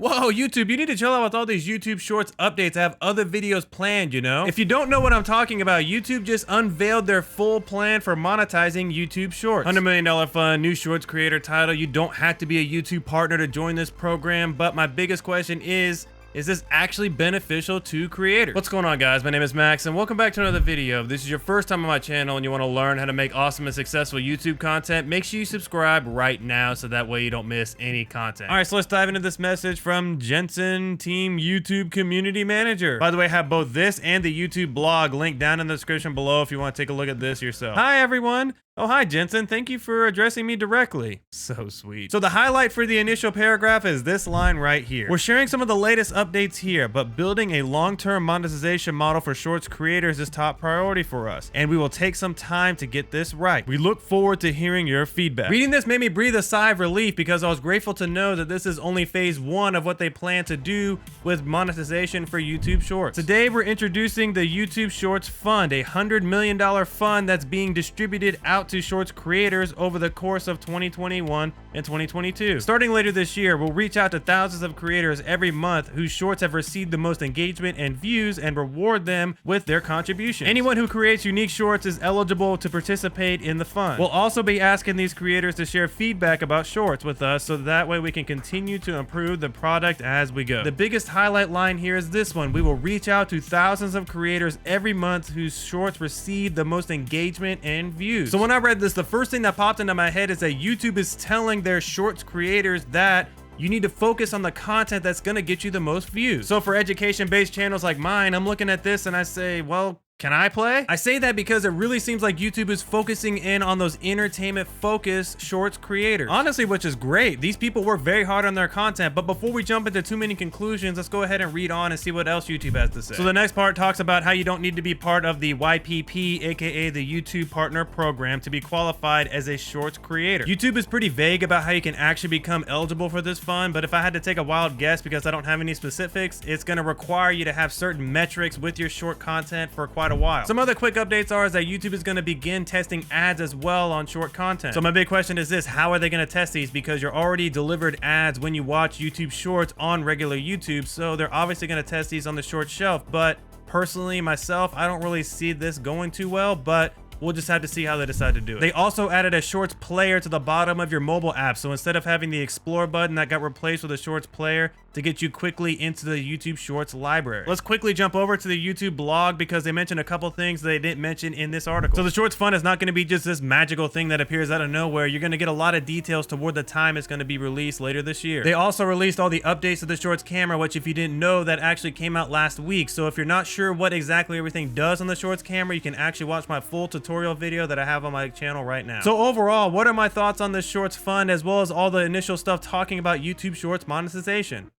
Whoa, YouTube, you need to chill out with all these YouTube Shorts updates. I have other videos planned, you know? If you don't know what I'm talking about, YouTube just unveiled their full plan for monetizing YouTube Shorts. $100 million fund, new Shorts creator title. You don't have to be a YouTube partner to join this program, but my biggest question is this actually beneficial to creators? What's going on, guys? My name is Max, and welcome back to another video. If this is your first time on my channel and you want to learn how to make awesome and successful YouTube content, make sure you subscribe right now so that way you don't miss any content. All right, so let's dive into this message from Jensen, Team YouTube Community Manager. By the way, I have both this and the YouTube blog linked down in the description below if you want to take a look at this yourself. Hi, everyone. Oh, hi, Jensen. Thank you for addressing me directly. So sweet. So the highlight for the initial paragraph is this line right here. We're sharing some of the latest updates here, but building a long-term monetization model for Shorts creators is top priority for us, and we will take some time to get this right. We look forward to hearing your feedback. Reading this made me breathe a sigh of relief because I was grateful to know that this is only phase one of what they plan to do with monetization for YouTube Shorts. Today, we're introducing the YouTube Shorts Fund, a $100 million fund that's being distributed out to Shorts creators over the course of 2021 and 2022. Starting later this year, we'll reach out to thousands of creators every month whose shorts have received the most engagement and views and reward them with their contribution. Anyone who creates unique shorts is eligible to participate in the fund. We'll also be asking these creators to share feedback about shorts with us so that way we can continue to improve the product as we go. The biggest highlight line here is this one. We will reach out to thousands of creators every month whose shorts receive the most engagement and views. So when I read this, the first thing that popped into my head is that YouTube is telling their shorts creators that you need to focus on the content that's gonna get you the most views. So for education-based channels like mine, I'm looking at this and I say, well, can I play? I say that because it really seems like YouTube is focusing in on those entertainment-focused Shorts creators. Honestly, which is great. These people work very hard on their content, but before we jump into too many conclusions, let's go ahead and read on and see what else YouTube has to say. So the next part talks about how you don't need to be part of the YPP, aka the YouTube Partner Program, to be qualified as a Shorts creator. YouTube is pretty vague about how you can actually become eligible for this fund, but if I had to take a wild guess because I don't have any specifics, it's gonna require you to have certain metrics with your short content for quite a while. Some other quick updates are that YouTube is going to begin testing ads as well on short content. So my big question is this: how are they going to test these? Because you're already delivered ads when you watch YouTube Shorts on regular YouTube, so they're obviously going to test these on the short shelf. But personally, myself, I don't really see this going too well, but we'll just have to see how they decide to do it. They also added a Shorts player to the bottom of your mobile app. So instead of having the Explore button that got replaced with a Shorts player to get you quickly into the YouTube Shorts library. Let's quickly jump over to the YouTube blog because they mentioned a couple things they didn't mention in this article. So the Shorts Fund is not going to be just this magical thing that appears out of nowhere. You're going to get a lot of details toward the time it's going to be released later this year. They also released all the updates to the Shorts camera, which if you didn't know, that actually came out last week. So if you're not sure what exactly everything does on the Shorts camera, you can actually watch my full tutorial video that I have on my channel right now. So overall, what are my thoughts on this Shorts Fund as well as all the initial stuff talking about YouTube Shorts monetization?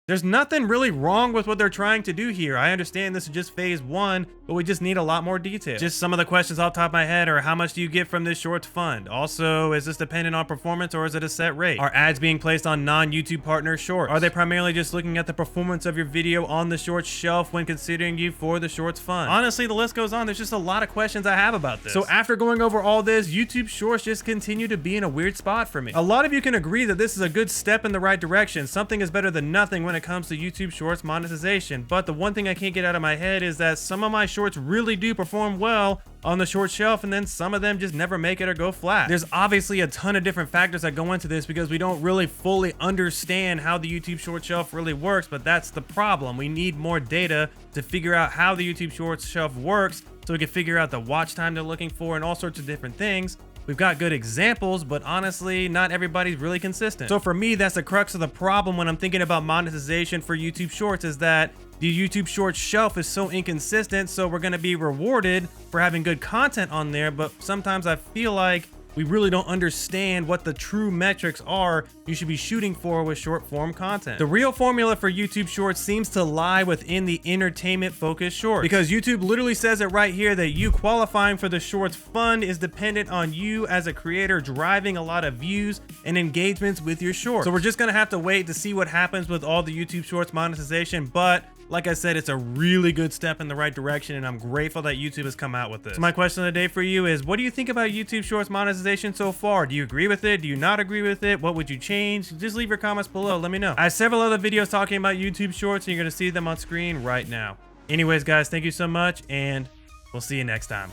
There's nothing really wrong with what they're trying to do here. I understand this is just phase one, but we just need a lot more detail. Just some of the questions off the top of my head are: how much do you get from this Shorts fund? Also, is this dependent on performance or is it a set rate? Are ads being placed on non-YouTube partner shorts? Are they primarily just looking at the performance of your video on the Shorts shelf when considering you for the Shorts fund? Honestly, the list goes on. There's just a lot of questions I have about this. So after going over all this, YouTube Shorts just continue to be in a weird spot for me. A lot of you can agree that this is a good step in the right direction. Something is better than nothing when it comes to YouTube Shorts monetization. But the one thing I can't get out of my head is that some of my shorts really do perform well on the short shelf, and then some of them just never make it or go flat. There's obviously a ton of different factors that go into this because we don't really fully understand how the YouTube short shelf really works, but that's the problem. We need more data to figure out how the YouTube short shelf works so we can figure out the watch time they're looking for and all sorts of different things. We've got good examples, but honestly, not everybody's really consistent. So for me, that's the crux of the problem when I'm thinking about monetization for YouTube Shorts, is that the YouTube Shorts shelf is so inconsistent, so we're gonna be rewarded for having good content on there, but sometimes I feel like we really don't understand what the true metrics are you should be shooting for with short form content. The real formula for YouTube Shorts seems to lie within the entertainment focused shorts, because YouTube literally says it right here that you qualifying for the Shorts fund is dependent on you as a creator driving a lot of views and engagements with your shorts. So we're just gonna have to wait to see what happens with all the YouTube Shorts monetization, but Like I said, it's a really good step in the right direction, and I'm grateful that YouTube has come out with this. So my question of the day for you is, what do you think about YouTube Shorts monetization so far? Do you agree with it? Do you not agree with it? What would you change? Just leave your comments below. Let me know. I have several other videos talking about YouTube Shorts, and you're going to see them on screen right now. Anyways, guys, thank you so much, and we'll see you next time.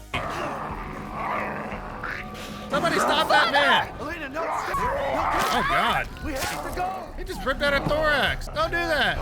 Somebody stop that man! Oh, God. We have to go. He just ripped out a thorax. Don't do that.